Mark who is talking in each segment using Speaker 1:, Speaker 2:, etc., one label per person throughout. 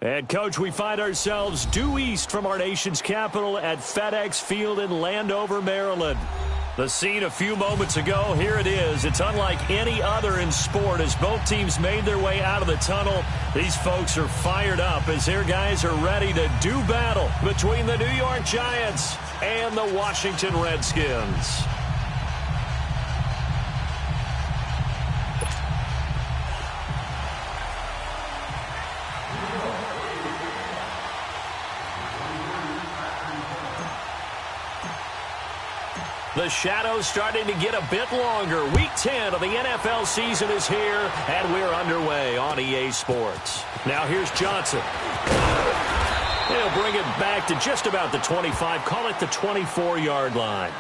Speaker 1: And, Coach, we find ourselves due east from our nation's capital at FedEx Field in Landover, Maryland. The scene a few moments ago, here it is. It's unlike any other in sport as both teams made their way out of the tunnel. These folks are fired up as their guys are ready to do battle between the New York Giants and the Washington Redskins. The shadow's starting to get a bit longer. Week 10 of the NFL season is here, and we're underway on EA Sports. Now here's Johnson. He'll bring it back to just about the 25, call it the 24-yard line.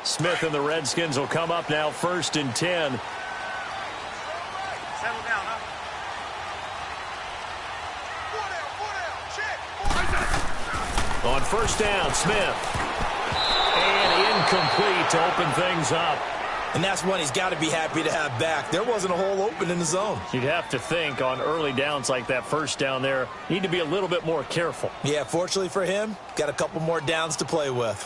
Speaker 1: Smith and the Redskins will come up now, 1st and 10.
Speaker 2: Settle down, huh?
Speaker 1: On 1st down, Smith. And incomplete to open things up.
Speaker 3: And that's one he's got to be happy to have back. There wasn't a hole open in the zone.
Speaker 1: You'd have to think on early downs like that 1st down there, need to be a little bit more careful.
Speaker 3: Yeah, fortunately for him, got a couple more downs to play with.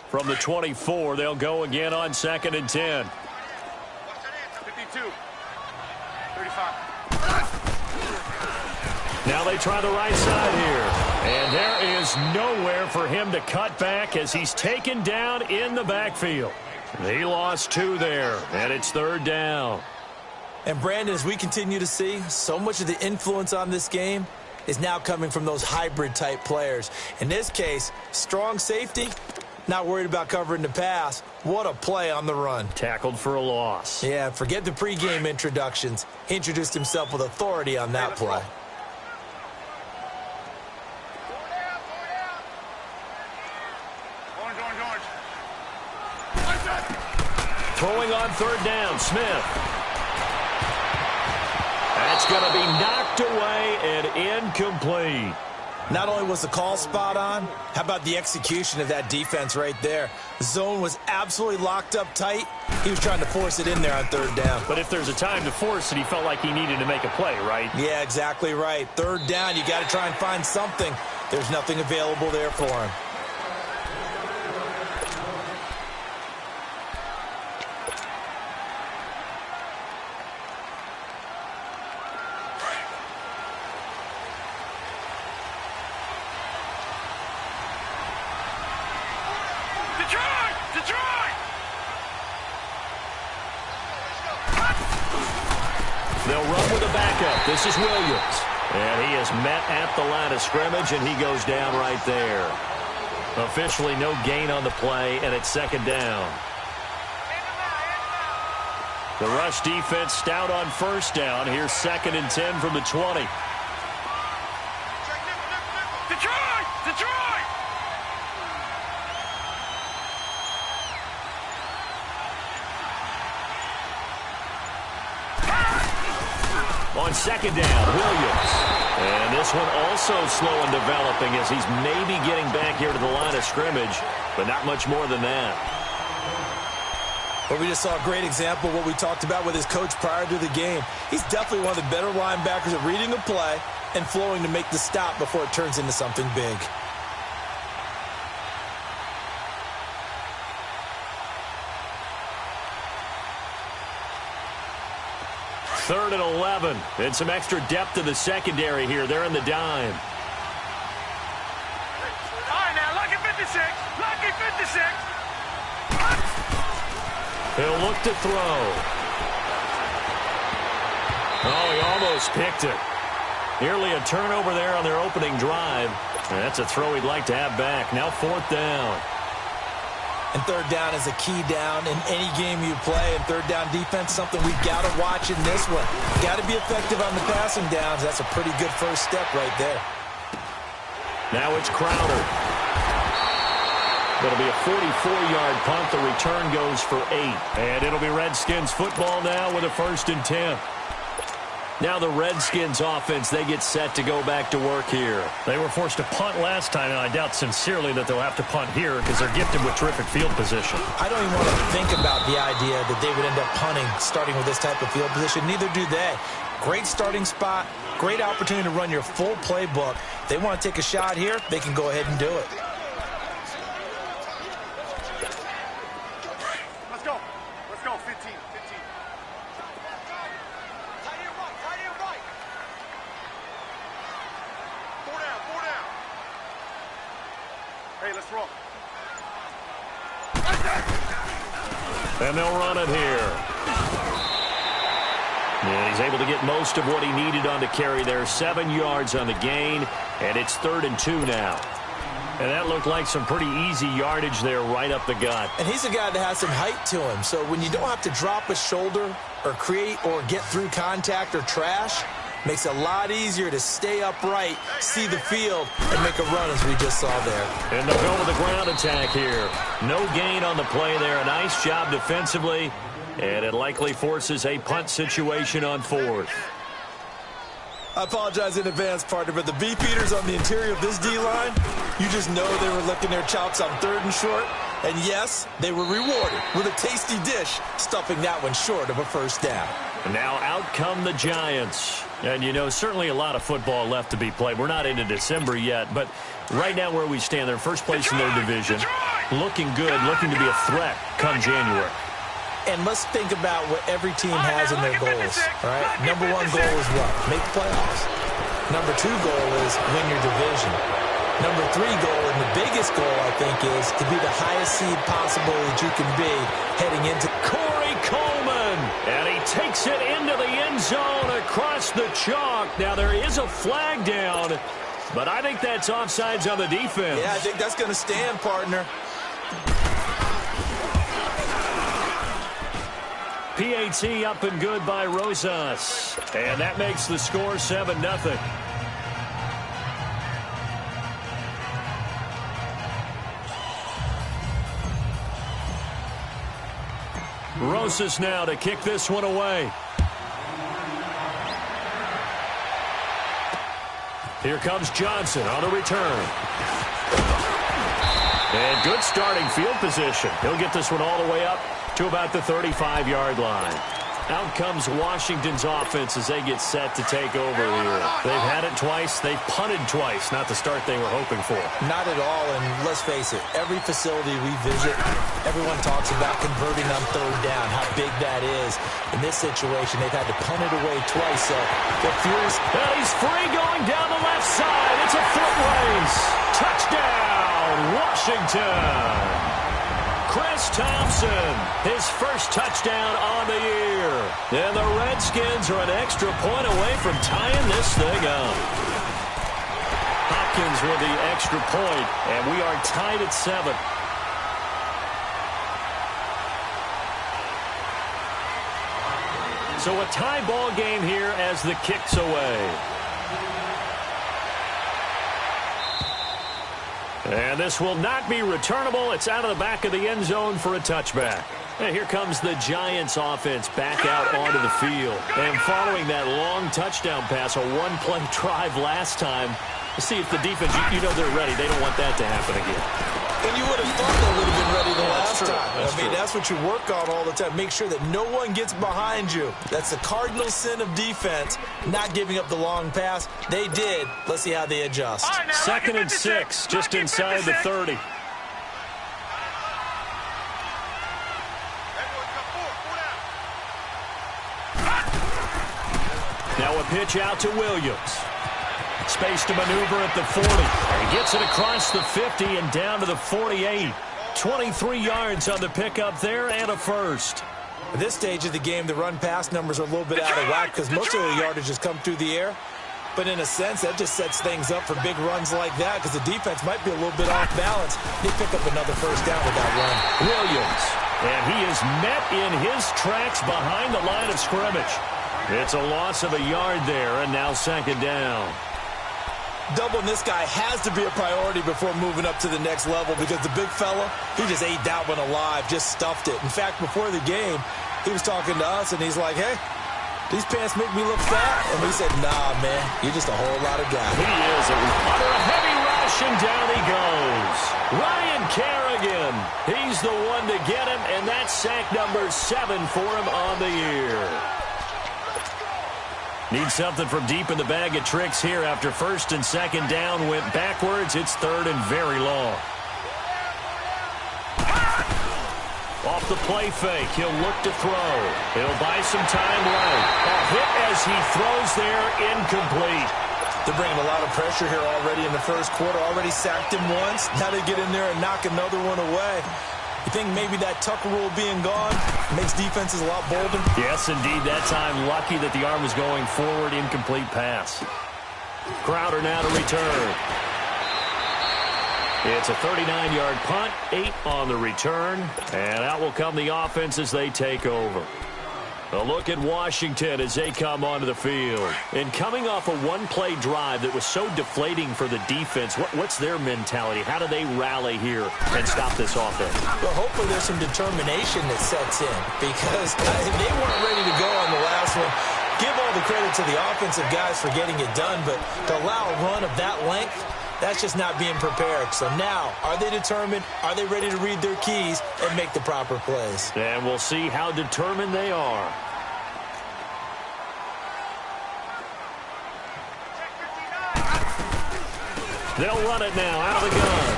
Speaker 1: From the 24, they'll go again on 2nd and 10.
Speaker 2: 52. 35.
Speaker 1: Now they try the right side here. And there is nowhere for him to cut back as he's taken down in the backfield. He lost 2 there, and it's 3rd down.
Speaker 3: And, Brandon, as we continue to see, so much of the influence on this game is now coming from those hybrid-type players. In this case, strong safety, not worried about covering the pass. What a play on the run.
Speaker 1: Tackled for a loss.
Speaker 3: Yeah, forget the pregame introductions. He introduced himself with authority on that play.
Speaker 1: Throwing on 3rd down, Smith. That's going to be knocked away and incomplete.
Speaker 3: Not only was the call spot on, how about the execution of that defense right there? The zone was absolutely locked up tight. He was trying to force it in there on 3rd down.
Speaker 1: But if there's a time to force it, he felt like he needed to make a play, right?
Speaker 3: Yeah, exactly right. 3rd down, you got to try and find something. There's nothing available there for him.
Speaker 1: They'll run with a backup. This is Williams. And he is met at the line of scrimmage, and he goes down right there. Officially no gain on the play, and it's 2nd down. The rush defense stout on 1st down. Here's 2nd and 10 from the 20.
Speaker 2: Detroit! Detroit!
Speaker 1: On 2nd down, Williams. And this one also slow in developing as he's maybe getting back here to the line of scrimmage, but not much more than that.
Speaker 3: But we just saw a great example of what we talked about with his coach prior to the game. He's definitely one of the better linebackers at reading a play and flowing to make the stop before it turns into something big.
Speaker 1: Third and 11, and some extra depth to the secondary here. They're in the dime.
Speaker 2: All right, now, lucky 56. Lucky 56.
Speaker 1: He'll look to throw. Oh, he almost picked it. Nearly a turnover there on their opening drive. And that's a throw he'd like to have back. Now 4th down.
Speaker 3: And 3rd down is a key down in any game you play. And 3rd down defense, something we've got to watch in this one. Got to be effective on the passing downs. That's a pretty good first step right there.
Speaker 1: Now it's Crowder. It'll be a 44-yard punt. The return goes for 8. And it'll be Redskins football now with a 1st and 10. Now the Redskins offense, they get set to go back to work here.
Speaker 4: They were forced to punt last time, and I doubt sincerely that they'll have to punt here because they're gifted with terrific field position.
Speaker 3: I don't even want to think about the idea that they would end up punting starting with this type of field position. Neither do they. Great starting spot, great opportunity to run your full playbook. If they want to take a shot here, they can go ahead and do it.
Speaker 2: Let's go. Let's go. 15. Four down. Hey, let's roll.
Speaker 1: And they'll run it here. And he's able to get most of what he needed on the carry there. 7 yards on the gain, and it's 3rd and 2 now. And that looked like some pretty easy yardage there right up the gut.
Speaker 3: And he's a guy that has some height to him. So when you don't have to drop a shoulder or create or get through contact or trash, makes it a lot easier to stay upright, see the field, and make a run as we just saw there.
Speaker 1: And they'll go with the ground attack here. No gain on the play there. A nice job defensively. And it likely forces a punt situation on 4th.
Speaker 3: I apologize in advance, partner, but the beefeaters on the interior of this D-line, you just know they were licking their chops on 3rd and short. And yes, they were rewarded with a tasty dish, stuffing that one short of a 1st down.
Speaker 1: And now out come the Giants. And, you know, certainly a lot of football left to be played. We're not into December yet, but right now where we stand, they're first place in their division. Looking good, looking to be a threat come January.
Speaker 3: And let's think about what every team has in their goals, all right? Number 1 goal is what? Make the playoffs. Number 2 goal is win your division. Number 3 goal, and the biggest goal, I think, is to be the highest seed possible that you can be heading into
Speaker 1: Corey Coleman. And he takes it into the end zone across the chalk. Now, there is a flag down, but I think that's offsides on the defense.
Speaker 3: Yeah, I think that's going to stand, partner.
Speaker 1: PAT up and good by Rosas. And that makes the score 7-0. Rosas now to kick this one away. Here comes Johnson on the return. And good starting field position. He'll get this one all the way up to about the 35-yard line. Out comes Washington's offense as they get set to take over here. They've had it twice. They've punted twice. Not the start they were hoping for.
Speaker 3: Not at all, and let's face it, every facility we visit, everyone talks about converting on 3rd down, how big that is. In this situation, they've had to punt it away twice, so they're furious.
Speaker 1: And he's free going down the left side. It's a foot race. Touchdown, Washington. Chris Thompson, his first touchdown on the year. And the Redskins are an extra point away from tying this thing up. Hopkins with the extra point, and we are tied at 7. So a tie ball game here as the kick's away. And this will not be returnable. It's out of the back of the end zone for a touchback. And here comes the Giants offense back out onto the field. And following that long touchdown pass, a one-play drive last time, to see if the defense, you know they're ready. They don't want that to happen again.
Speaker 3: And you would have thought they would have been ready the last time. That's what you work on all the time. Make sure that no one gets behind you. That's the cardinal sin of defense, not giving up the long pass. They did. Let's see how they adjust.
Speaker 2: Right, now,
Speaker 1: 2nd and 6, just inside the 30. Now a pitch out to Williams. Space to maneuver at the 40. And he gets it across the 50 and down to the 48. 23 yards on the pickup there and a first.
Speaker 3: At this stage of the game, the run-pass numbers are a little bit out of whack because most of the yardage has come through the air. But in a sense, that just sets things up for big runs like that because the defense might be a little bit off balance. They pick up another first down with that run.
Speaker 1: Williams. And he is met in his tracks behind the line of scrimmage. It's a loss of a yard there, and now 2nd down.
Speaker 3: Doubling this guy has to be a priority before moving up to the next level because the big fella, he just ate that one alive, just stuffed it. In fact, before the game, he was talking to us, and he's like, hey, these pants make me look fat. And we said, nah, man, you're just a whole lot of guy.
Speaker 1: He is under a heavy rush, and down he goes. Ryan Kerrigan, he's the one to get him, and that's sack number 7 for him on the year. Need something from deep in the bag of tricks here after first and second down went backwards. It's third and very long. Off the play fake, he'll look to throw. He'll buy some time right. A hit as he throws there, incomplete.
Speaker 3: They're bringing a lot of pressure here already in the first quarter. Already sacked him once. Now they get in there and knock another one away. You think maybe that Tucker rule being gone makes defenses a lot bolder?
Speaker 1: Yes, indeed. That time, lucky that the arm was going forward. Incomplete pass. Crowder now to return. It's a 39-yard punt, 8 on the return, and out will come the offense as they take over. A look at Washington as they come onto the field. And coming off a one-play drive that was so deflating for the defense, what's their mentality? How do they rally here and stop this offense?
Speaker 3: Well, hopefully there's some determination that sets in because they weren't ready to go on the last one. Give all the credit to the offensive guys for getting it done, but to allow a run of that length, that's just not being prepared. So now, are they determined? Are they ready to read their keys and make the proper plays?
Speaker 1: And we'll see how determined they are. They'll run it now out of the gun.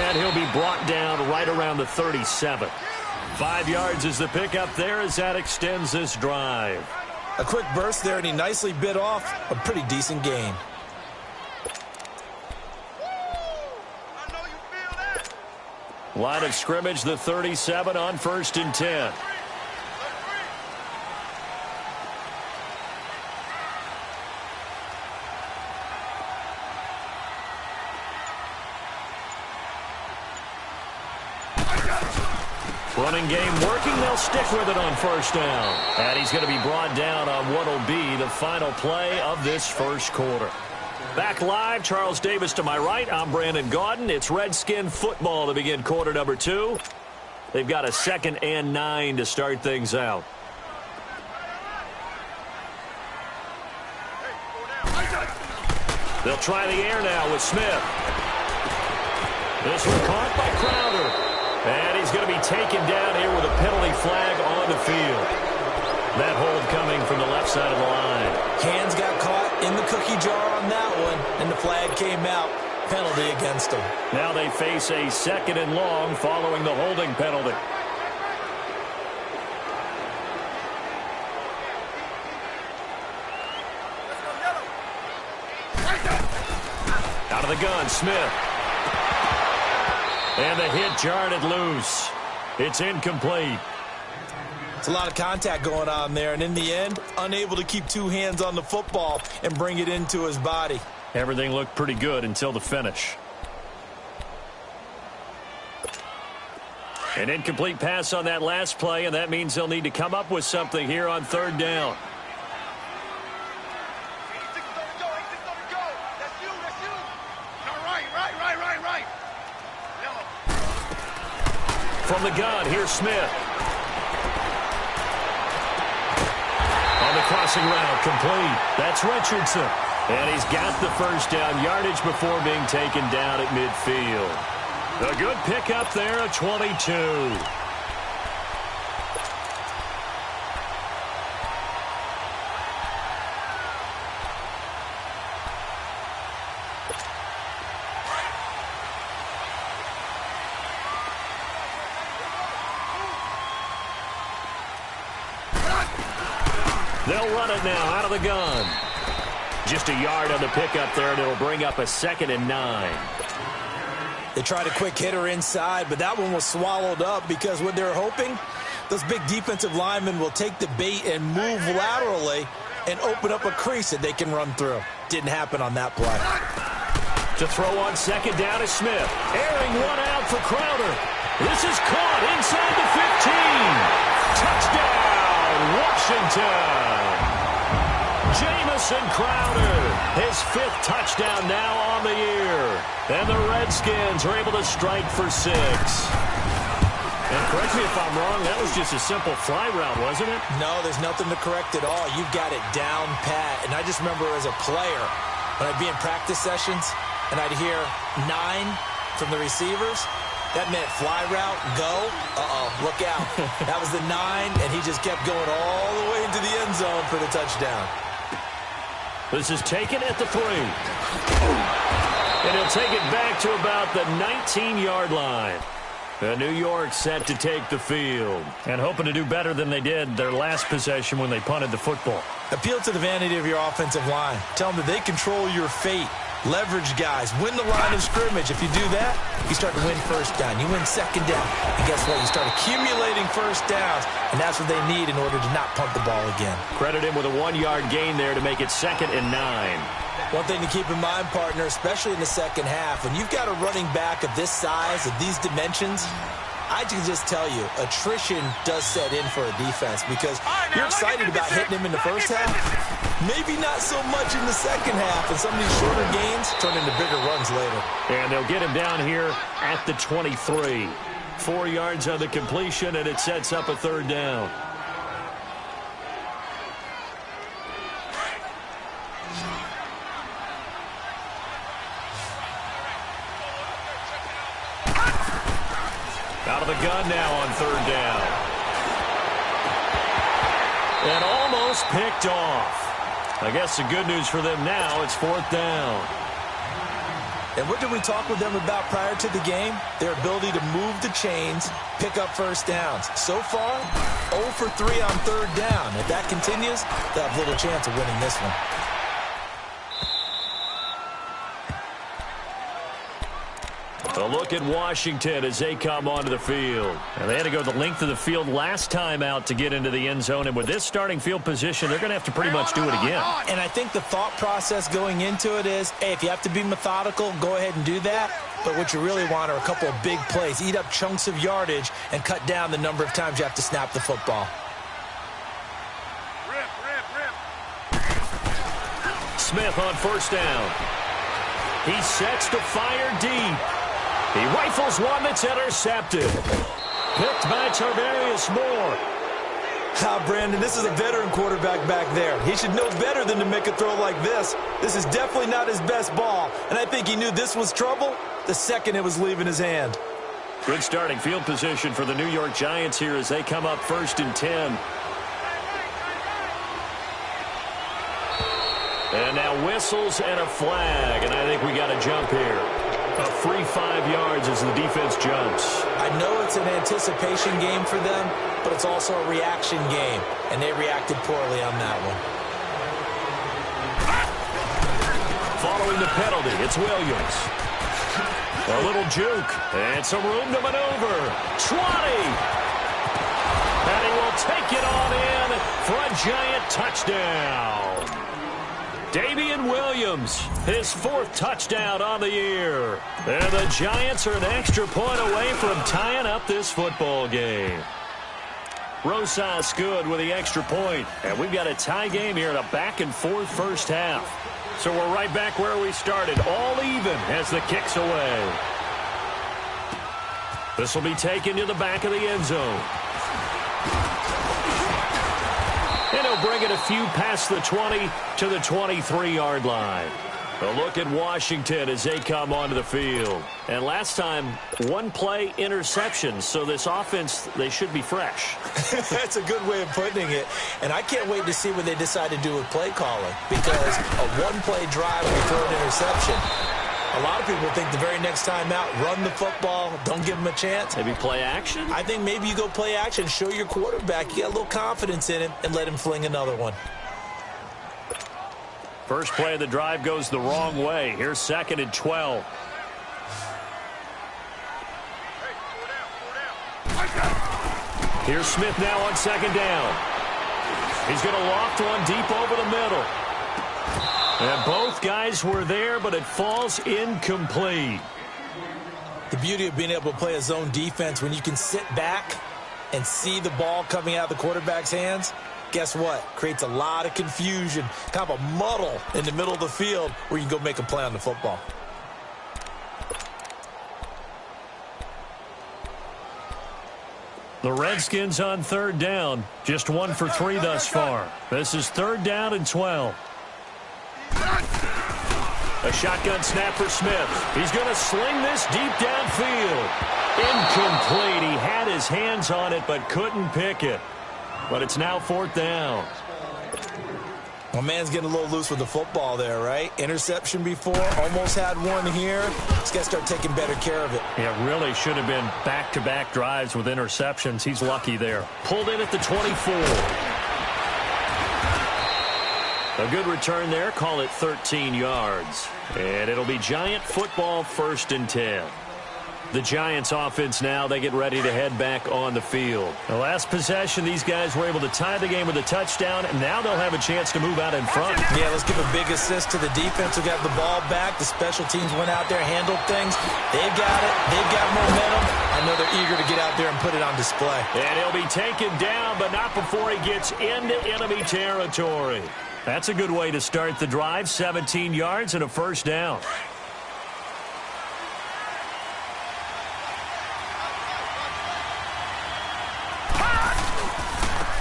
Speaker 1: And he'll be brought down right around the 37. 5 yards is the pickup there as that extends this drive.
Speaker 3: A quick burst there, and he nicely bit off a pretty decent gain.
Speaker 1: Line of scrimmage, the 37 on 1st and 10. Running game working. They'll stick with it on 1st down. And he's going to be brought down on what will be the final play of this first quarter. Back live, Charles Davis to my right. I'm Brandon Gaudin. It's Redskin football to begin quarter number 2. They've got a 2nd and 9 to start things out. They'll try the air now with Smith. This one caught by Crowder. And he's going to be taken down here with a penalty flag on the field. That hold coming from the left side of the line.
Speaker 3: Hands got caught in the cookie jar on that one, and the flag came out. Penalty against him.
Speaker 1: Now they face a 2nd and long following the holding penalty. Out of the gun, Smith. And the hit jarred it loose. It's incomplete.
Speaker 3: It's a lot of contact going on there, and in the end, unable to keep 2 hands on the football and bring it into his body.
Speaker 1: Everything looked pretty good until the finish. An incomplete pass on that last play, and that means they'll need to come up with something here on 3rd down. From the gun, here's Smith. On the crossing route, complete. That's Richardson. And he's got the 1st down yardage before being taken down at midfield. A good pickup there at 22. They'll run it now out of the gun. Just a yard on the pickup there, and it'll bring up a 2nd and 9.
Speaker 3: They tried a quick hitter inside, but that one was swallowed up because what they're hoping, those big defensive linemen will take the bait and move laterally and open up a crease that they can run through. Didn't happen on that play.
Speaker 1: To throw on 2nd down is Smith. Airing one out for Crowder. This is caught inside the 15. Touchdown, Washington. Jamison Crowder, his 5th touchdown now on the year. And the Redskins are able to strike for 6. And correct me if I'm wrong, that was just a simple fly route, wasn't it?
Speaker 3: No, there's nothing to correct at all. You've got it down pat. And I just remember as a player, when I'd be in practice sessions and I'd hear 9 from the receivers, that meant fly route, go, look out. That was the 9, and he just kept going all the way into the end zone for the touchdown.
Speaker 1: This is taken at the 3. And he'll take it back to about the 19-yard line. And New York set to take the field.
Speaker 4: And hoping to do better than they did their last possession when they punted the football.
Speaker 3: Appeal to the vanity of your offensive line. Tell them that they control your fate. Leverage guys. Win the line of scrimmage. If you do that, you start to win first down. You win second down. And guess what? You start accumulating first downs. And that's what they need in order to not punt the ball again.
Speaker 1: Credit him with a 1-yard gain there to make it 2nd and 9.
Speaker 3: One thing to keep in mind, partner, especially in the second half, when you've got a running back of this size, of these dimensions, I can just tell you, attrition does set in for a defense because you're excited about hitting him in the first half. Maybe not so much in the second half, and some of these shorter gains turn into bigger runs later.
Speaker 1: And they'll get him down here at the 23. 4 yards on the completion, and it sets up a 3rd down. Out of the gun now on 3rd down. And almost picked off. I guess the good news for them now, it's 4th down.
Speaker 3: And what did we talk with them about prior to the game? Their ability to move the chains, pick up first downs. So far, 0 for 3 on 3rd down. If that continues, they'll have little chance of winning this one.
Speaker 1: A look at Washington as they come onto the field.
Speaker 4: And they had to go the length of the field last time out to get into the end zone. And with this starting field position, they're going to have to pretty much do it again.
Speaker 3: And I think the thought process going into it is, hey, if you have to be methodical, go ahead and do that. But what you really want are a couple of big plays. Eat up chunks of yardage and cut down the number of times you have to snap the football.
Speaker 1: Smith on 1st down. He sets to fire deep. He rifles one that's intercepted. Picked by Tarvarius Moore.
Speaker 3: Brandon, this is a veteran quarterback back there. He should know better than to make a throw like this. This is definitely not his best ball. And I think he knew this was trouble the second it was leaving his hand.
Speaker 1: Good starting field position for the New York Giants here as they come up 1st and 10. And now whistles and a flag, and I think we got a jump here. A free 5 yards as the defense jumps.
Speaker 3: I know it's an anticipation game for them, but it's also a reaction game, and they reacted poorly on that one.
Speaker 1: Following the penalty, it's Williams. A little juke, and some room to maneuver. 20! And he will take it on in for a Giant touchdown. Damian Williams, his 4th touchdown on the year. And the Giants are an extra point away from tying up this football game. Rosas good with the extra point. And we've got a tie game here in a back-and-forth first half. So we're right back where we started, all even as the kick's away. This will be taken to the back of the end zone. And he'll bring it a few past the 20 to the 23-yard line. A look at Washington as they come onto the field. And last time, 1 play interception. So this offense, they should be fresh.
Speaker 3: That's a good way of putting it. And I can't wait to see what they decide to do with play calling. Because a 1-play drive when you throw an interception, a lot of people think the very next time out, run the football, don't give them a chance.
Speaker 1: Maybe play action?
Speaker 3: I think maybe you go play action, show your quarterback you got a little confidence in him, and let him fling another one.
Speaker 1: First play of the drive goes the wrong way. Here's 2nd and 12. Here's Smith now on 2nd down. He's going to loft one deep over the middle. And both guys were there, but it falls incomplete.
Speaker 3: The beauty of being able to play a zone defense when you can sit back and see the ball coming out of the quarterback's hands guess what? Creates a lot of confusion, kind of a muddle in the middle of the field where you can go make a play on the football.
Speaker 1: The Redskins on third down. Just 1 for 3 thus far. This is 3rd down and 12. A shotgun snap for Smith. He's going to sling this deep downfield. Incomplete. He had his hands on it but couldn't pick it. But it's now 4th down.
Speaker 3: Well, man's getting a little loose with the football there, right? Interception before, almost had one here. He's got to start taking better care of it.
Speaker 1: Yeah, really should have been back-to-back drives with interceptions. He's lucky there. Pulled in at the 24. A good return there. Call it 13 yards. And it'll be Giant football, 1st and 10. The Giants offense now, they get ready to head back on the field. The last possession, these guys were able to tie the game with a touchdown, and now they'll have a chance to move out in front.
Speaker 3: Yeah, let's give a big assist to the defense who got the ball back. The special teams went out there, handled things. They've got it. They've got momentum. I know they're eager to get out there and put it on display.
Speaker 1: And he'll be taken down, but not before he gets into enemy territory. That's a good way to start the drive. 17 yards and a 1st down.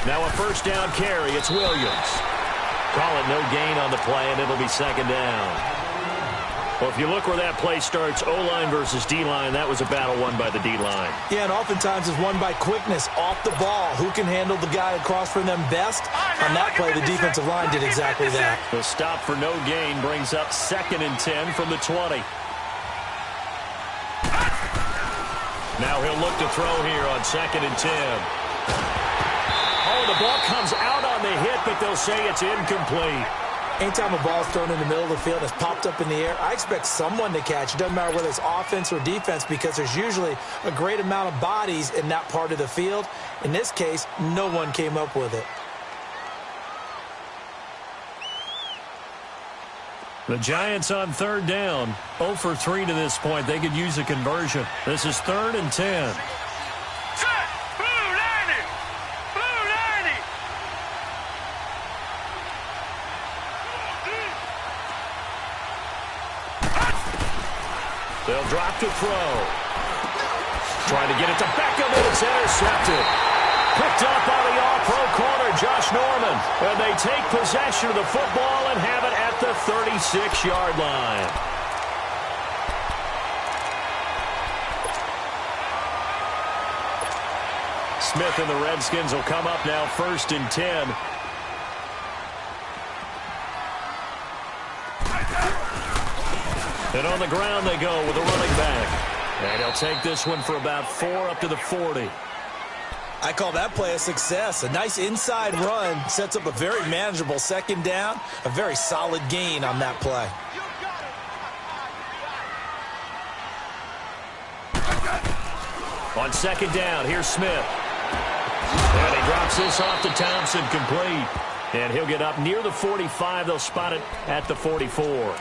Speaker 1: Now a 1st down carry. It's Williams. Call it no gain on the play, and it'll be 2nd down. Well, if you look where that play starts, O-line versus D-line, that was a battle won by the D-line.
Speaker 3: Yeah, and oftentimes it's won by quickness off the ball. Who can handle the guy across from them best? On that play, the defensive line did exactly that.
Speaker 1: The stop for no gain brings up 2nd and 10 from the 20. Now he'll look to throw here on 2nd and 10. Oh, the ball comes out on the hit, but they'll say it's incomplete.
Speaker 3: Anytime a ball's thrown in the middle of the field and it's popped up in the air, I expect someone to catch. It doesn't matter whether it's offense or defense because there's usually a great amount of bodies in that part of the field. In this case, no one came up with it.
Speaker 1: The Giants on 3rd down. 0 for 3 to this point. They could use a conversion. This is 3rd and 10. They'll drop to throw. Trying to get it to Beckham, and it's intercepted. Picked up on the all-pro corner, Josh Norman. And they take possession of the football and have it at the 36-yard line. Smith and the Redskins will come up now 1st and 10. And on the ground they go with a running back. And he'll take this one for about 4 up to the 40.
Speaker 3: I call that play a success. A nice inside run sets up a very manageable 2nd down. A very solid gain on that play.
Speaker 1: On 2nd down, here's Smith. And he drops this off to Thompson, complete. And he'll get up near the 45. They'll spot it at the 44.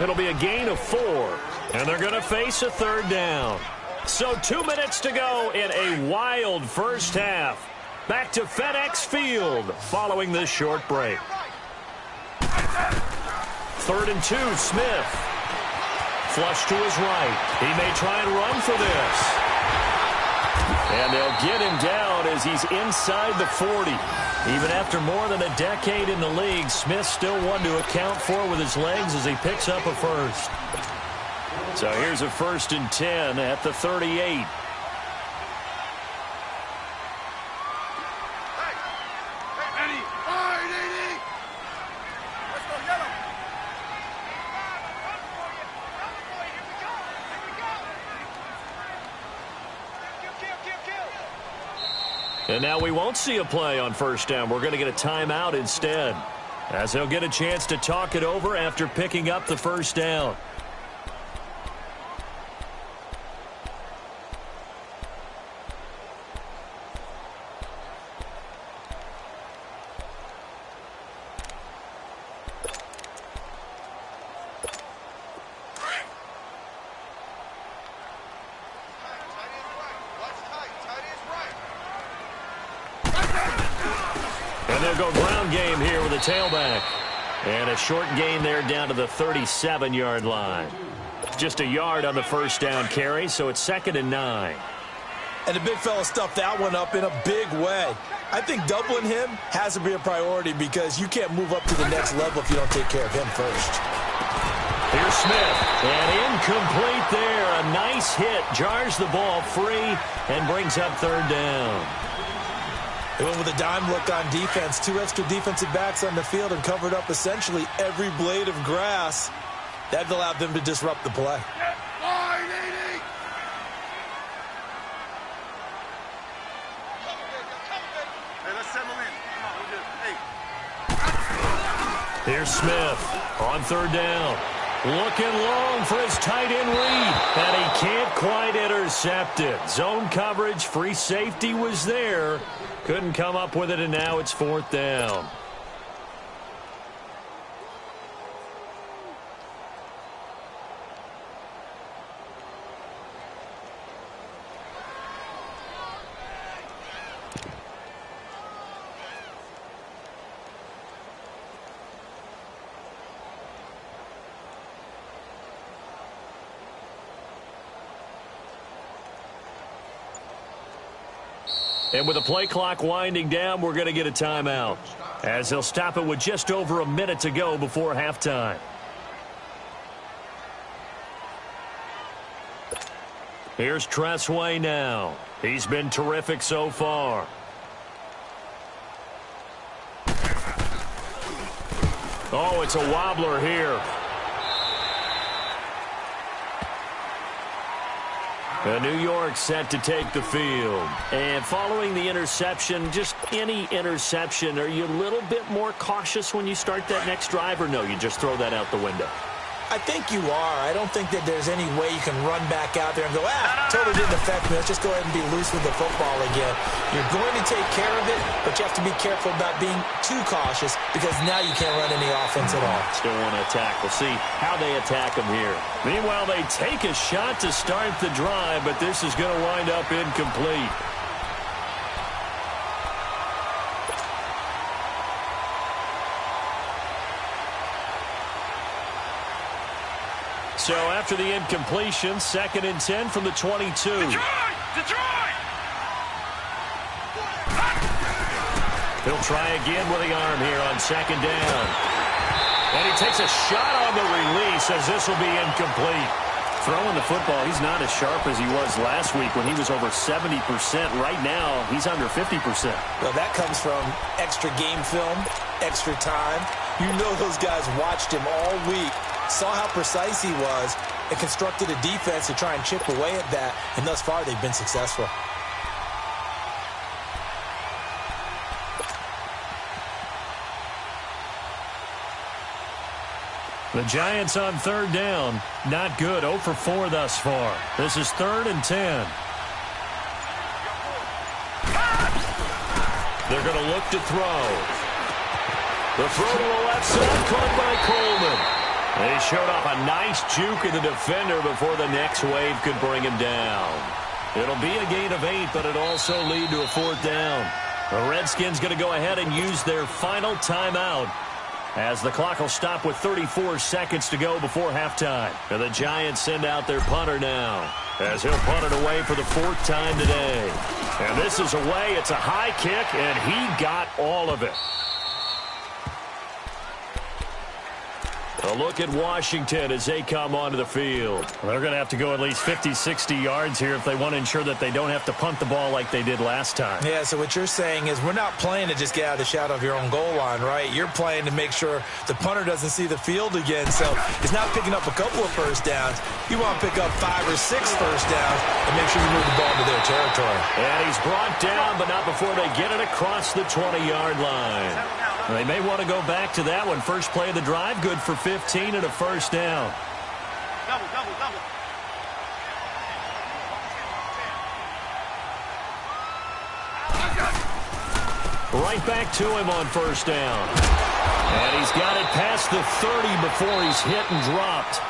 Speaker 1: It'll be a gain of 4. And they're going to face a 3rd down. So 2 minutes to go in a wild first half. Back to FedEx Field following this short break. 3rd and 2, Smith. Flush to his right. He may try and run for this. And they'll get him down as he's inside the 40. Even after more than a decade in the league, Smith still one to account for with his legs as he picks up a first. So here's a 1st and 10 at the 38. And now we won't see a play on 1st down. We're going to get a timeout instead, as they'll get a chance to talk it over after picking up the 1st down. they'll go ground game here with a tailback. And a short gain there down to the 37-yard line. Just a yard on the first down carry, so it's 2nd and 9.
Speaker 3: And the big fella stuffed that one up in a big way. I think doubling him has to be a priority because you can't move up to the next level if you don't take care of him first.
Speaker 1: Here's Smith, and incomplete there. A nice hit, jars the ball free, and brings up 3rd down.
Speaker 3: They went with a dime look on defense. 2 extra defensive backs on the field and covered up essentially every blade of grass. That allowed them to disrupt the play.
Speaker 1: Here's Smith on 3rd down. Looking long for his tight end read, and he can't quite intercept it. Zone coverage, free safety was there. Couldn't come up with it, and now it's 4th down. And with the play clock winding down, we're going to get a timeout, as they'll stop it with just over a minute to go before halftime. Here's Tressway now. He's been terrific so far. Oh, it's a wobbler here. New York set to take the field. And following the interception, just any interception, are you a little bit more cautious when you start that next drive, or no, you just throw that out the window?
Speaker 3: I think you are. I don't think that there's any way you can run back out there and go, totally didn't affect me. Let's just go ahead and be loose with the football again. You're going to take care of it, but you have to be careful about being too cautious because now you can't run any offense at all.
Speaker 1: Still want to attack. We'll see how they attack them here. Meanwhile, they take a shot to start the drive, but this is going to wind up incomplete. So after the incompletion, 2nd and 10 from the 22.
Speaker 2: Detroit!
Speaker 1: He'll try again with the arm here on 2nd down. And he takes a shot on the release as this will be incomplete. Throwing the football, he's not as sharp as he was last week when he was over 70%. Right now, he's under 50%.
Speaker 3: Well, that comes from extra game film, extra time. You know those guys watched him all week, saw how precise he was, and constructed a defense to try and chip away at that, and thus far they've been successful.
Speaker 1: The Giants on 3rd down. Not good. 0 for 4 thus far. This is 3rd and 10. They're going to look to throw. The throw to the left side, caught by Coleman. They showed off a nice juke of the defender before the next wave could bring him down. It'll be a gain of 8, but it'll also lead to a 4th down. The Redskins going to go ahead and use their final timeout, as the clock will stop with 34 seconds to go before halftime. And the Giants send out their punter now, as he'll punt it away for the 4th time today. And this is away. It's a high kick, and he got all of it. A look at Washington as they come onto the field. They're going to have to go at least 50, 60 yards here if they want to ensure that they don't have to punt the ball like they did last time.
Speaker 3: Yeah, so what you're saying is we're not playing to just get out of the shadow of your own goal line, right? You're playing to make sure the punter doesn't see the field again. So it's not picking up a couple of first downs. You want to pick up 5 or 6 first downs and make sure you move the ball into their territory.
Speaker 1: And he's brought down, but not before they get it across the 20-yard line. They may want to go back to that one. First play of the drive, good for 15 and a first down.
Speaker 2: Double.
Speaker 1: Right back to him on first down. And he's got it past the 30 before he's hit and dropped.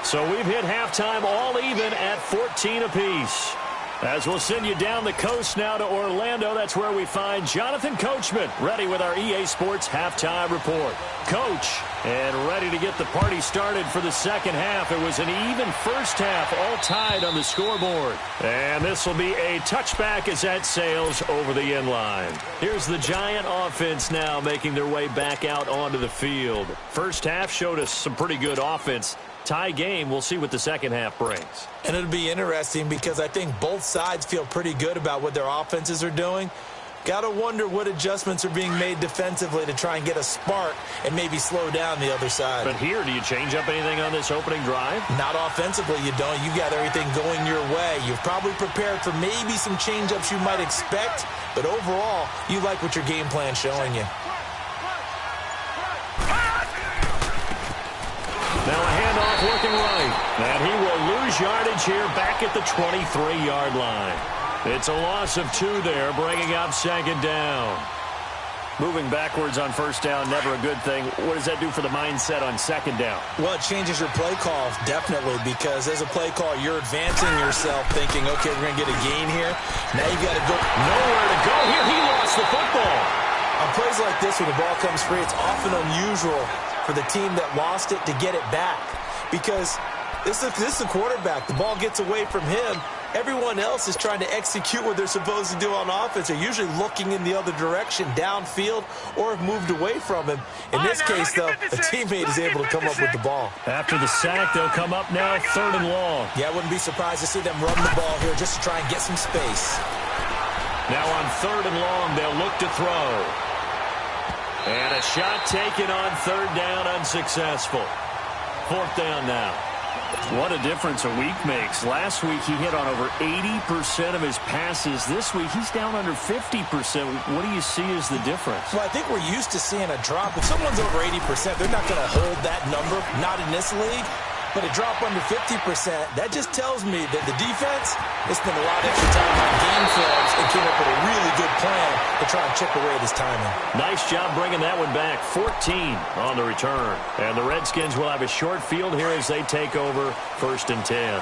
Speaker 1: So we've hit halftime all even at 14 apiece. As we'll send you down the coast now to Orlando, that's where we find Jonathan Coachman, ready with our EA Sports halftime report. Coach, and ready to get the party started for the second half. It was an even first half, all tied on the scoreboard. And this will be a touchback as that sails over the end line. Here's the Giant offense now making their way back out onto the field. First half showed us some pretty good offense. Tie game, we'll see what the second half brings.
Speaker 3: And it'll be interesting because I think both sides feel pretty good about what their offenses are doing. Got to wonder what adjustments are being made defensively to try and get a spark and maybe slow down the other side.
Speaker 1: But here, do you change up anything on this opening drive?
Speaker 3: Not offensively, you don't. You got everything going your way. You've probably prepared for maybe some change-ups you might expect, but overall, you like what your game plan's showing you.
Speaker 1: Now a handoff working right. And he will lose yardage here back at the 23-yard line. It's a loss of 2 there, bringing up second down. Moving backwards on first down, never a good thing. What does that do for the mindset on second down?
Speaker 3: Well, it changes your play call, definitely, because as a play call, you're advancing yourself thinking, okay, we're going to get a gain here. Now you got to go.
Speaker 1: Nowhere to go here. He lost the football.
Speaker 3: On plays like this, when the ball comes free, it's often unusual for the team that lost it to get it back, because this is the quarterback. The ball gets away from him. Everyone else is trying to execute what they're supposed to do on offense. They're usually looking in the other direction, downfield, or have moved away from him. In this case, though, a teammate is able to come up with the ball.
Speaker 1: After the sack, they'll come up now 3rd and long.
Speaker 3: Yeah, I wouldn't be surprised to see them run the ball here just to try and get some space.
Speaker 1: Now on 3rd and long, they'll look to throw. And a shot taken on 3rd down, unsuccessful. 4th down now. What a difference a week makes. Last week, he hit on over 80% of his passes. This week, he's down under 50%. What do you see as the difference?
Speaker 3: Well, I think we're used to seeing a drop. If someone's over 80%, they're not going to hold that number, not in this league. But a drop under 50%, that just tells me that the defense has spent a lot of extra time on game films and came up with a really good plan to try and chip away at his timing.
Speaker 1: Nice job bringing that one back. 14 on the return. And the Redskins will have a short field here as they take over 1st and 10.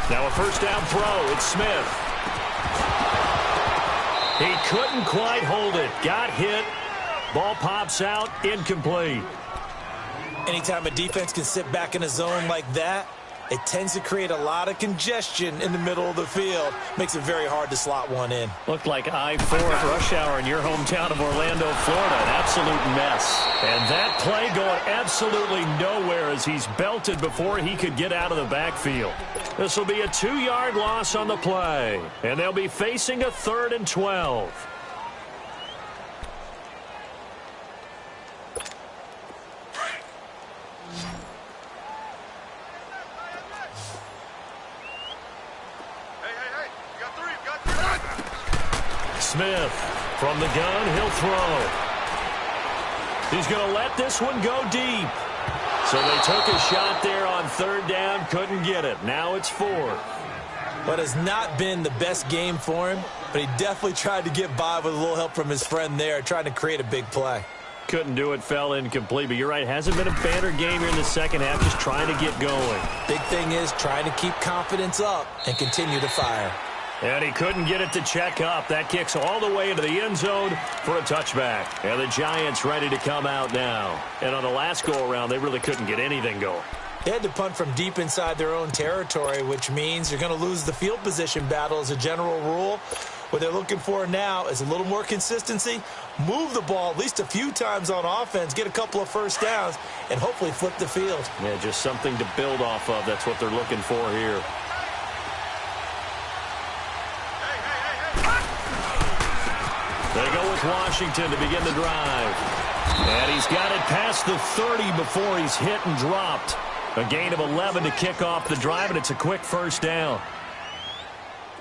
Speaker 1: Now a first down throw. It's Smith. He couldn't quite hold it. Got hit. Ball pops out. Incomplete.
Speaker 3: Anytime a defense can sit back in a zone like that, it tends to create a lot of congestion in the middle of the field. Makes it very hard to slot one in.
Speaker 1: Looked like I-4 at rush hour in your hometown of Orlando, Florida. An absolute mess. And that play going absolutely nowhere as he's belted before he could get out of the backfield. This will be a 2-yard loss on the play. And they'll be facing a 3rd and 12. Smith from the gun, he'll throw. He's going to let this one go deep. So they took a shot there on 3rd down, couldn't get it. Now it's 4th.
Speaker 3: But has not been the best game for him, but he definitely tried to get by with a little help from his friend there, trying to create a big play.
Speaker 1: Couldn't do it, fell incomplete. But you're right, hasn't been a banner game here in the second half, just trying to get going.
Speaker 3: Big thing is trying to keep confidence up and continue to fire.
Speaker 1: And he couldn't get it to check up. That kicks all the way into the end zone for a touchback. And the Giants ready to come out now. And on the last go-around, they really couldn't get anything going.
Speaker 3: They had to punt from deep inside their own territory, which means you're going to lose the field position battle as a general rule. What they're looking for now is a little more consistency, move the ball at least a few times on offense, get a couple of first downs, and hopefully flip the field.
Speaker 1: Yeah, just something to build off of. That's what they're looking for here. They go with Washington to begin the drive. And he's got it past the 30 before he's hit and dropped. A gain of 11 to kick off the drive, and it's a quick first down.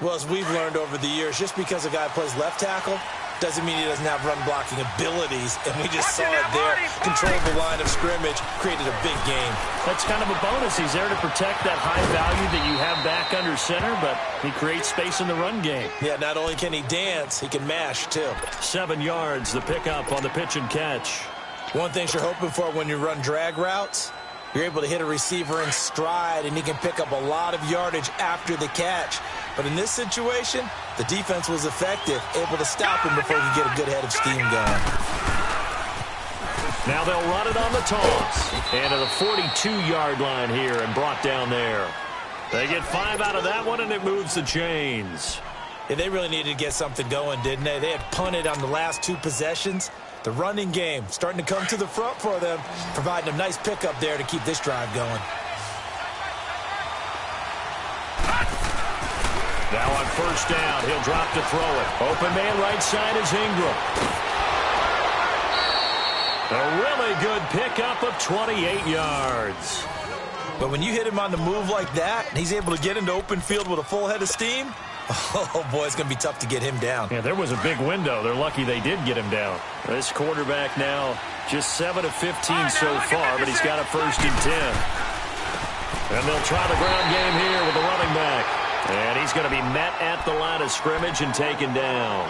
Speaker 3: Well, as we've learned over the years, just because a guy plays left tackle doesn't mean he doesn't have run-blocking abilities, and we just saw it there. Controlled the line of scrimmage, created a big game.
Speaker 4: That's kind of a bonus. He's there to protect that high value that you have back under center, but he creates space in the run game.
Speaker 3: Yeah, not only can he dance, he can mash, too.
Speaker 4: 7 yards, the pickup on the pitch and catch.
Speaker 3: One thing you're hoping for when you run drag routes, you're able to hit a receiver in stride, and he can pick up a lot of yardage after the catch. But in this situation, the defense was effective, able to stop him before he could get a good head of steam going.
Speaker 4: Now they'll run it on the toss. And to the 42-yard line here and brought down there. They get 5 out of that one, and it moves the chains.
Speaker 3: Yeah, they really needed to get something going, didn't they? They had punted on the last 2 possessions. The running game starting to come to the front for them, providing a nice pickup there to keep this drive going.
Speaker 4: Now on first down, he'll drop to throw it. Open man right side is Ingram. A really good pickup of 28 yards.
Speaker 3: But when you hit him on the move like that, and he's able to get into open field with a full head of steam, oh, boy, it's going to be tough to get him down.
Speaker 4: Yeah, there was a big window. They're lucky they did get him down. This quarterback now just 7 of 15 so far, but he's got a 1st and 10. And they'll try the ground game here with the running back. And he's going to be met at the line of scrimmage and taken down.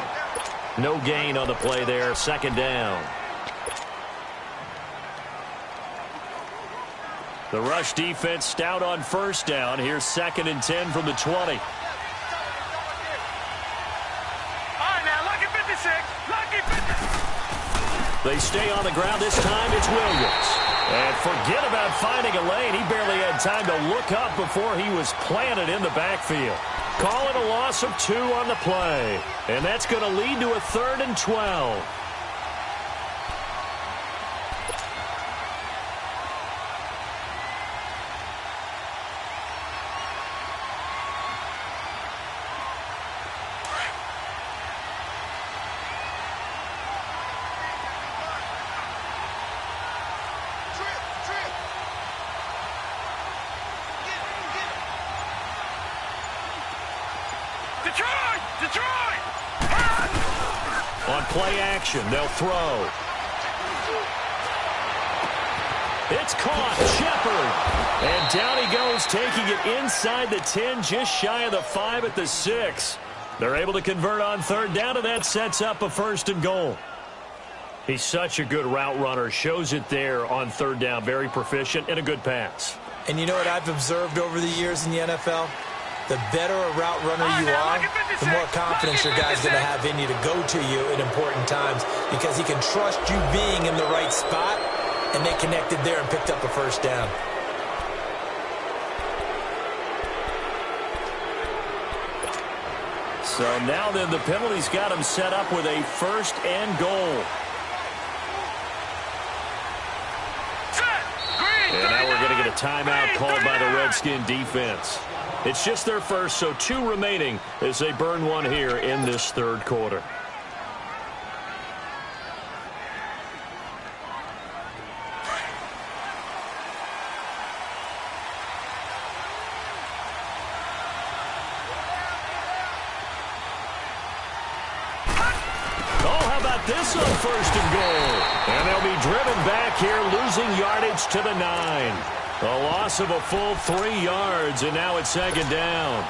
Speaker 4: No gain on the play there. 2nd down. The rush defense stout on first down. Here's 2nd and 10 from the 20. They stay on the ground. This time it's Williams. And forget about finding a lane. He barely had time to look up before he was planted in the backfield. Call it a loss of 2 on the play. And that's going to lead to a 3rd and 12. On play action, they'll throw. It's caught. Shepard. And down he goes, taking it inside the 10, just shy of the 5 at the 6. They're able to convert on 3rd down, and that sets up a 1st and goal. He's such a good route runner. Shows it there on 3rd down. Very proficient and a good pass.
Speaker 3: And you know what I've observed over the years in the NFL? The better a route runner you are, the more confidence your guy's going to have in you to go to you at important times because he can trust you being in the right spot, and they connected there and picked up a 1st down.
Speaker 4: So now then the penalty's got him set up with a 1st and goal. And now we're going to get a timeout called by the Redskin defense. It's just their first, so 2 remaining as they burn 1 here in this 3rd quarter. Oh, how about this on 1st and goal? And they'll be driven back here, losing yardage to the 9. A loss of a full 3 yards, and now it's 2nd down.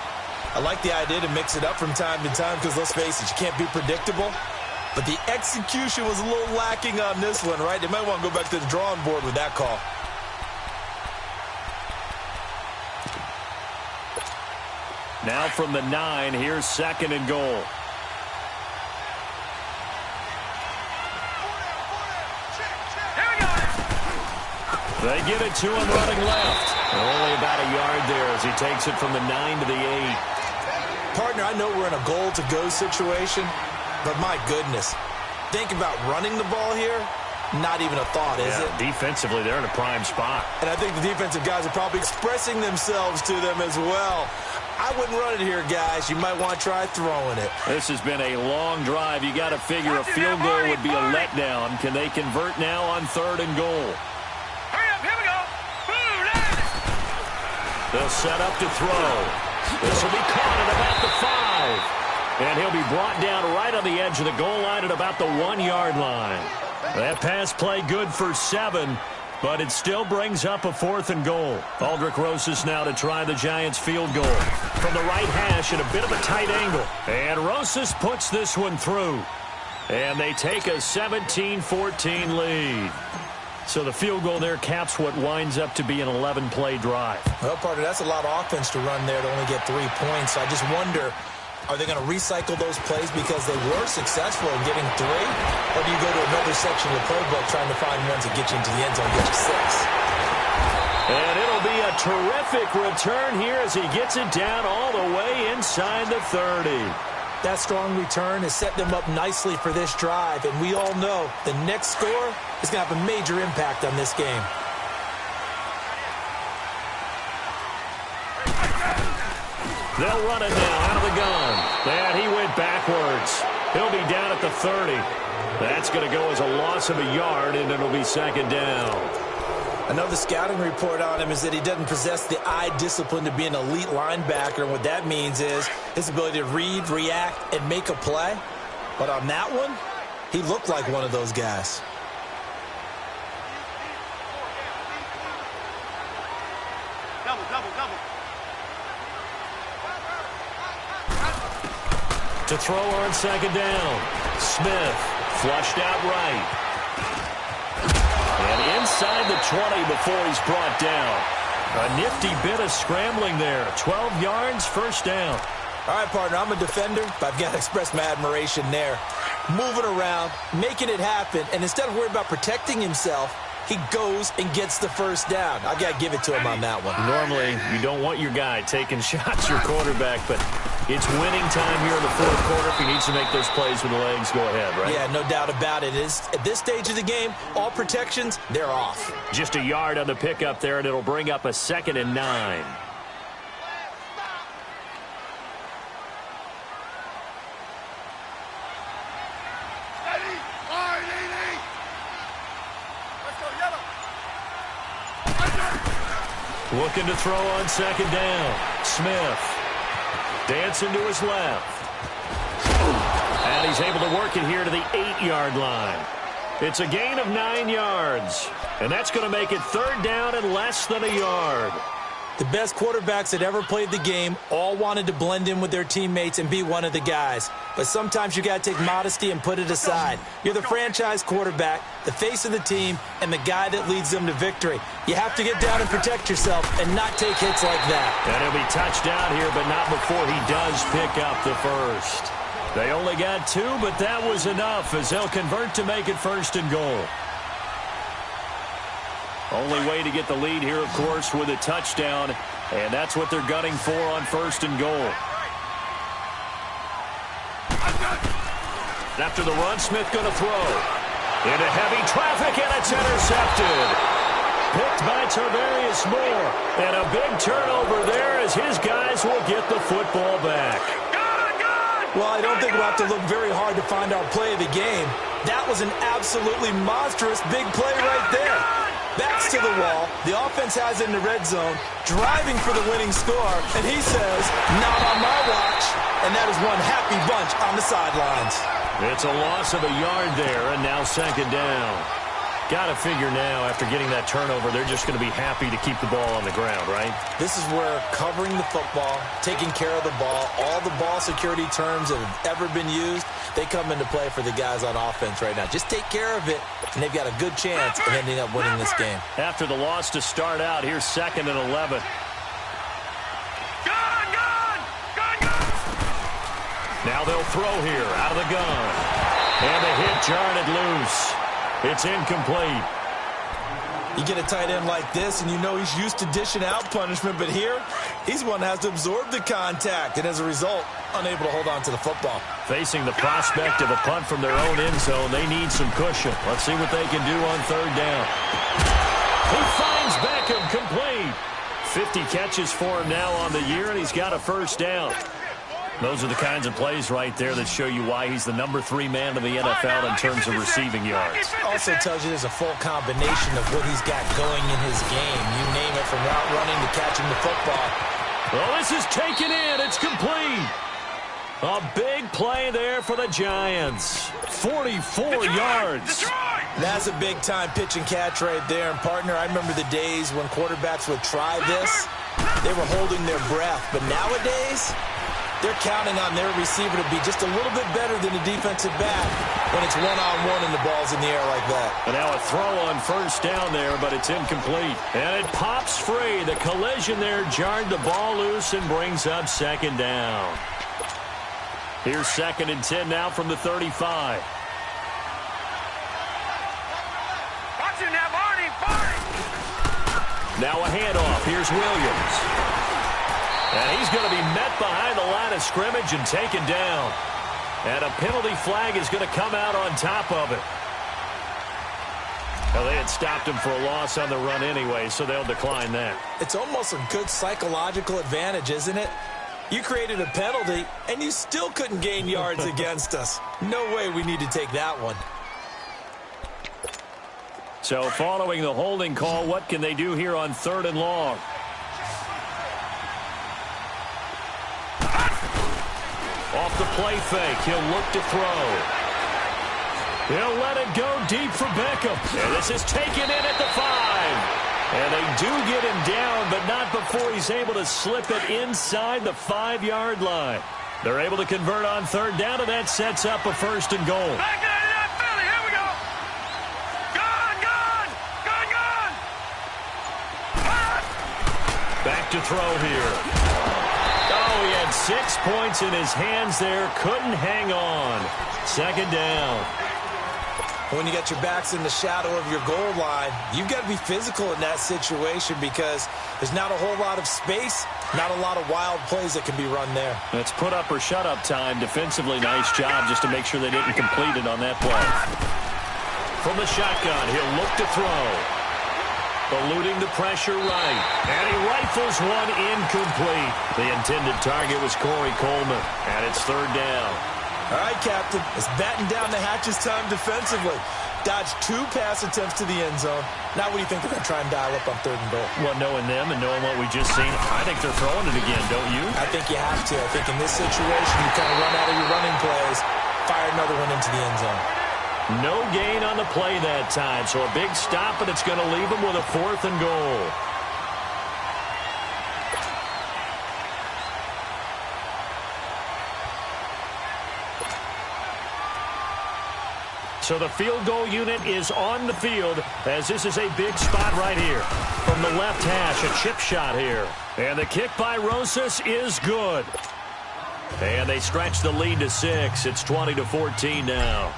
Speaker 3: I like the idea to mix it up from time to time because, let's face it, you can't be predictable. But the execution was a little lacking on this one, right? They might want to go back to the drawing board with that call.
Speaker 4: Now from the 9, here's 2nd and goal. They give it to him running left. Only about a yard there as he takes it from the 9 to the 8.
Speaker 3: Partner, I know we're in a goal-to-go situation, but my goodness. Think about running the ball here. Not even a thought, is it?
Speaker 4: Defensively, they're in a prime spot.
Speaker 3: And I think the defensive guys are probably expressing themselves to them as well. I wouldn't run it here, guys. You might want to try throwing it.
Speaker 4: This has been a long drive. You got to figure a field goal would be a letdown. Can they convert now on 3rd and goal? They'll set up to throw. This will be caught at about the 5.
Speaker 1: And he'll be brought down right on the edge of the goal line at about the 1-yard line. That pass play good for 7, but it still brings up a 4th and goal. Aldrich Rosas now to try the Giants field goal. From the right hash at a bit of a tight angle. And Rosas puts this one through. And they take a 17-14 lead. So the field goal there caps what winds up to be an 11-play drive.
Speaker 3: Well, partner, that's a lot of offense to run there to only get 3 points. So I just wonder, are they going to recycle those plays because they were successful in getting 3? Or do you go to another section of the playbook trying to find ones that get you into the end zone and get you 6?
Speaker 1: And it'll be a terrific return here as he gets it down all the way inside the 30.
Speaker 3: That strong return has set them up nicely for this drive, and we all know the next score is going to have a major impact on this game.
Speaker 1: They'll run it now out of the gun. And he went backwards. He'll be down at the 30. That's going to go as a loss of a yard, and it'll be 2nd down.
Speaker 3: Another scouting report on him is that he doesn't possess the eye discipline to be an elite linebacker. And what that means is his ability to read, react, and make a play. But on that one, he looked like one of those guys.
Speaker 2: Double.
Speaker 1: To throw on 2nd down. Smith flushed out right. And inside the 20 before he's brought down. A nifty bit of scrambling there. 12 yards, 1st down.
Speaker 3: All right, partner, I'm a defender, but I've got to express my admiration there. Moving around, making it happen, and instead of worrying about protecting himself, he goes and gets the 1st down. I've got to give it to him on that one.
Speaker 1: Normally, you don't want your guy taking shots, your quarterback, but it's winning time here in the 4th quarter. If he needs to make those plays with the legs, go ahead, right?
Speaker 3: Yeah, no doubt about it. At this stage of the game, all protections, they're off.
Speaker 1: Just a yard on the pickup there, and it'll bring up a 2nd and 9. Looking to throw on 2nd down. Smith dancing to his left. And he's able to work it here to the 8-yard line. It's a gain of 9 yards. And that's going to make it 3rd down and less than a yard.
Speaker 3: The best quarterbacks that ever played the game all wanted to blend in with their teammates and be one of the guys. But sometimes you got to take modesty and put it aside. You're the franchise quarterback, the face of the team, and the guy that leads them to victory. You have to get down and protect yourself and not take hits like that.
Speaker 1: And he'll be touched out here, but not before he does pick up the 1st. They only got 2, but that was enough as they'll convert to make it 1st and goal. Only way to get the lead here, of course, with a touchdown, and that's what they're gunning for on 1st and goal. After the run, Smith going to throw. Into heavy traffic, and it's intercepted. Picked by Tarvarius Moore. And a big turnover there as his guys will get the football back.
Speaker 3: Well, I don't think we'll have to look very hard to find our play of the game. That was an absolutely monstrous big play right there. Backs to the wall. The offense has it in the red zone, driving for the winning score, and he says, not on my watch. And that is one happy bunch on the sidelines.
Speaker 1: It's a loss of a yard there, and now 2nd down. Got to figure now, after getting that turnover, they're just going to be happy to keep the ball on the ground, right?
Speaker 3: This is where covering the football, taking care of the ball, all the ball security terms that have ever been used, they come into play for the guys on offense right now. Just take care of it, and they've got a good chance of ending up winning this game.
Speaker 1: After the loss to start out, here's 2nd and 11. Now they'll throw here out of the gun. And the hit jarred it loose. It's incomplete.
Speaker 3: You get a tight end like this, and you know he's used to dishing out punishment, but here, he's one that has to absorb the contact, and as a result, unable to hold on to the football.
Speaker 1: Facing the prospect of a punt from their own end zone, they need some cushion. Let's see what they can do on 3rd down. He finds Beckham complete. 50 catches for him now on the year, and he's got a 1st down. Those are the kinds of plays right there that show you why he's the number 3 man in the NFL in terms of receiving yards.
Speaker 3: Also tells you there's a full combination of what he's got going in his game. You name it, from route running to catching the football.
Speaker 1: Well, this is taken in. It's complete. A big play there for the Giants. 44 yards.
Speaker 3: That's a big-time pitch and catch right there. And, partner, I remember the days when quarterbacks would try this. They were holding their breath. But nowadays, they're counting on their receiver to be just a little bit better than the defensive back when it's one-on-one and the ball's in the air like that.
Speaker 1: And now a throw on first down there, but it's incomplete. And it pops free. The collision there jarred the ball loose and brings up second down. Here's 2nd and 10 now from the 35.
Speaker 2: Watch it now, Barney, Barney.
Speaker 1: Now a handoff. Here's Williams. And he's going to be met behind the line of scrimmage and taken down. And a penalty flag is going to come out on top of it. Well, they had stopped him for a loss on the run anyway, so they'll decline that.
Speaker 3: It's almost a good psychological advantage, isn't it? You created a penalty, and you still couldn't gain yards against us. No way we need to take that one.
Speaker 1: So following the holding call, what can they do here on 3rd and long? Off the play fake, he'll look to throw. He'll let it go deep for Beckham. And this is taken in at the 5. And they do get him down, but not before he's able to slip it inside the 5-yard line. They're able to convert on 3rd down, and that sets up a 1st and goal.
Speaker 2: Back into that Philly. Here we go. Gone.
Speaker 1: Back to throw here. Oh, he had 6 points in his hands there. Couldn't hang on. 2nd down.
Speaker 3: When you got your backs in the shadow of your goal line, you've got to be physical in that situation because there's not a whole lot of space, not a lot of wild plays that can be run there.
Speaker 1: It's put up or shut up time. Defensively, nice job just to make sure they didn't complete it on that play. From the shotgun, he'll look to throw. Eluding the pressure right. And he rifles one incomplete. The intended target was Corey Coleman. And it's 3rd down.
Speaker 3: All right, Captain. It's batten down the hatches time defensively. Dodged 2 pass attempts to the end zone. Now what do you think they're going to try and dial up on 3rd and goal?
Speaker 1: Well, knowing them and knowing what we just seen, I think they're throwing it again, don't you?
Speaker 3: I think you have to. I think in this situation, you kind of run out of your running plays, fire another one into the end zone.
Speaker 1: No gain on the play that time, so a big stop, and it's going to leave them with a 4th and goal. So the field goal unit is on the field as this is a big spot right here. From the left hash, a chip shot here. And the kick by Rosas is good. And they stretch the lead to 6. It's 20-14 now.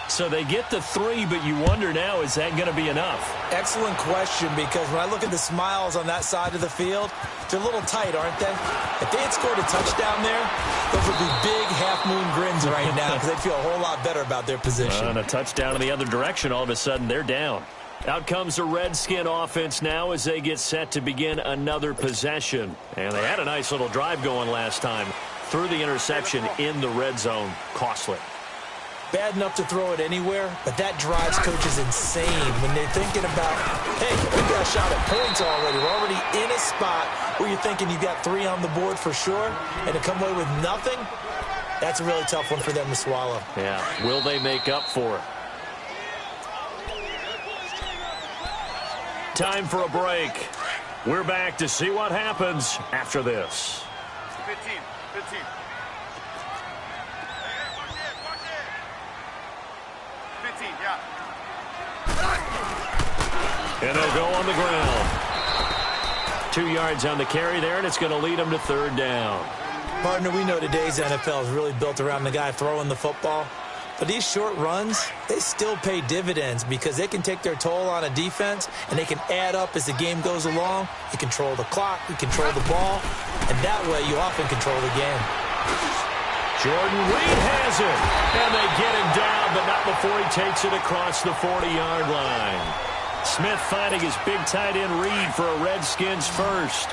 Speaker 1: So they get the 3, but you wonder now, is that going to be enough?
Speaker 3: Excellent question, because when I look at the smiles on that side of the field, they're a little tight, aren't they? If they had scored a touchdown there, those would be big half-moon grins right now because they'd feel a whole lot better about their position.
Speaker 1: And a touchdown in the other direction, all of a sudden they're down. Out comes the Redskin offense now as they get set to begin another possession. And they had a nice little drive going last time. Threw the interception in the red zone. Costly.
Speaker 3: Bad enough to throw it anywhere, but that drives coaches insane when they're thinking about, hey, we got a shot at points already. We're already in a spot where you're thinking you got 3 on the board for sure, and to come away with nothing, that's a really tough one for them to swallow.
Speaker 1: Yeah, will they make up for it? Time for a break. We're back to see what happens after this.
Speaker 2: 15.
Speaker 1: And they'll go on the ground. 2 yards on the carry there, and it's going to lead them to 3rd down.
Speaker 3: Partner, we know today's NFL is really built around the guy throwing the football. But these short runs, they still pay dividends because they can take their toll on a defense, and they can add up as the game goes along. You control the clock, you control the ball, and that way you often control the game.
Speaker 1: Jordan Reed has it, and they get him down, but not before he takes it across the 40-yard line. Smith finding his big tight end Reed for a Redskins first.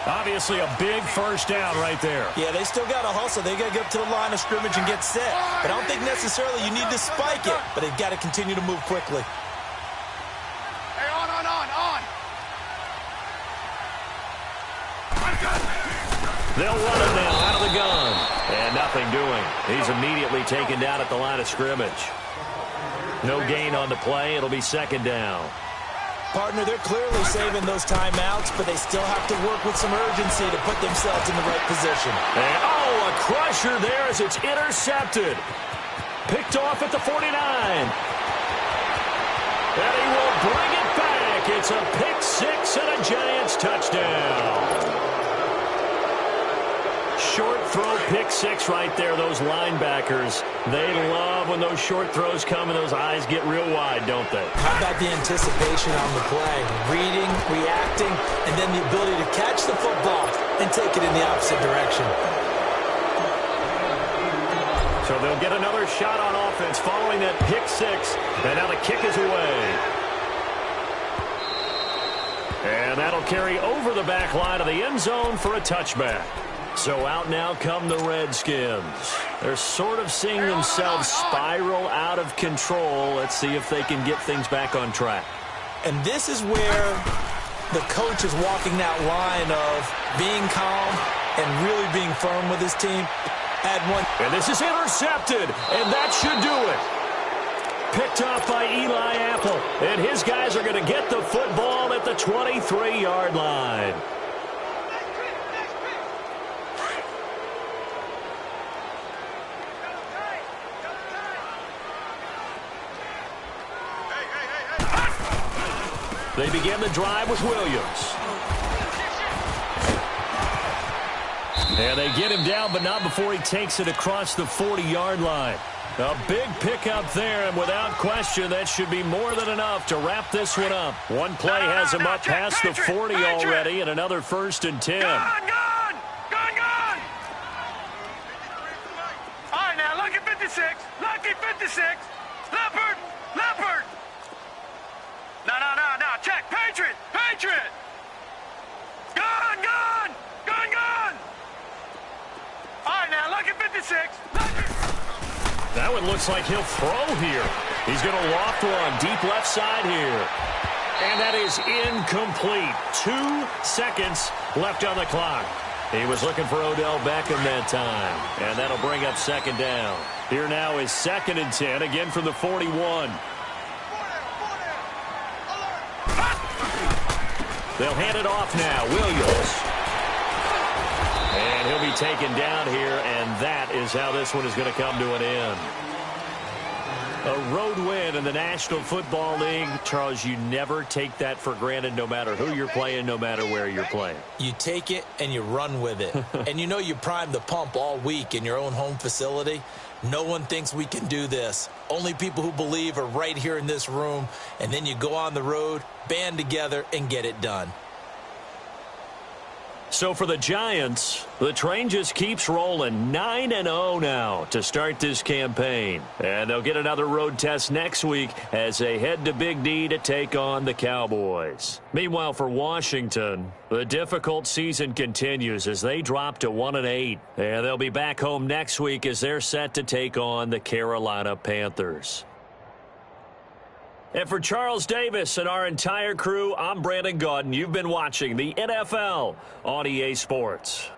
Speaker 1: Obviously a big first down right there.
Speaker 3: Yeah, they still got to hustle. They got to get up to the line of scrimmage and get set. But I don't think necessarily you need to spike it, but they've got to continue to move quickly.
Speaker 2: Hey, on.
Speaker 1: They'll run it now out of the gun. And nothing nothing doing. He's immediately taken down at the line of scrimmage. No gain on the play. It'll be second down.
Speaker 3: Partner, they're clearly saving those timeouts, but they still have to work with some urgency to put themselves in the right position.
Speaker 1: And, a crusher there as it's intercepted. Picked off at the 49. And he will bring it back. It's a pick six and a Giants touchdown. Short throw pick six right there. Those linebackers, they love when those short throws come and those eyes get real wide, don't they?
Speaker 3: How about the anticipation on the play? Reading, reacting, and then the ability to catch the football and take it in the opposite direction.
Speaker 1: So they'll get another shot on offense following that pick six. And now the kick is away. And that'll carry over the back line of the end zone for a touchback. So out now come the Redskins. They're sort of seeing themselves spiral out of control. Let's see if they can get things back on track.
Speaker 3: And this is where the coach is walking that line of being calm and really being firm with his team.
Speaker 1: And this is intercepted, and that should do it. Picked off by Eli Apple, and his guys are going to get the football at the 23-yard line. They begin the drive with Williams. And they get him down, but not before he takes it across the 40-yard line. A big pickup there, and without question, that should be more than enough to wrap this one up. One play has him up past the 40 already, and another 1st and 10.
Speaker 2: Gone! All right, now, lucky 56. Lucky 56. Leopard! No. Check. Patriot! Gone! All right, now, lucky 56.
Speaker 1: That one looks like he'll throw here. He's going to loft one deep left side here. And that is incomplete. 2 seconds left on the clock. He was looking for Odell Beckham that time. And that'll bring up second down. Here now is 2nd and 10, again from the 41. They'll hand it off now. Williams. And he'll be taken down here, and that is how this one is going to come to an end. A road win in the National Football League. Charles, you never take that for granted no matter who you're playing, no matter where you're playing.
Speaker 3: You take it and you run with it. And you know you primed the pump all week in your own home facility. No one thinks we can do this. Only people who believe are right here in this room. And then you go on the road, band together, and get it done.
Speaker 1: So for the Giants, the train just keeps rolling. 9-0 now to start this campaign. And they'll get another road test next week as they head to Big D to take on the Cowboys. Meanwhile, for Washington, the difficult season continues as they drop to 1-8. And they'll be back home next week as they're set to take on the Carolina Panthers. And for Charles Davis and our entire crew, I'm Brandon Gaudin. You've been watching the NFL on EA Sports.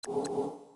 Speaker 5: you.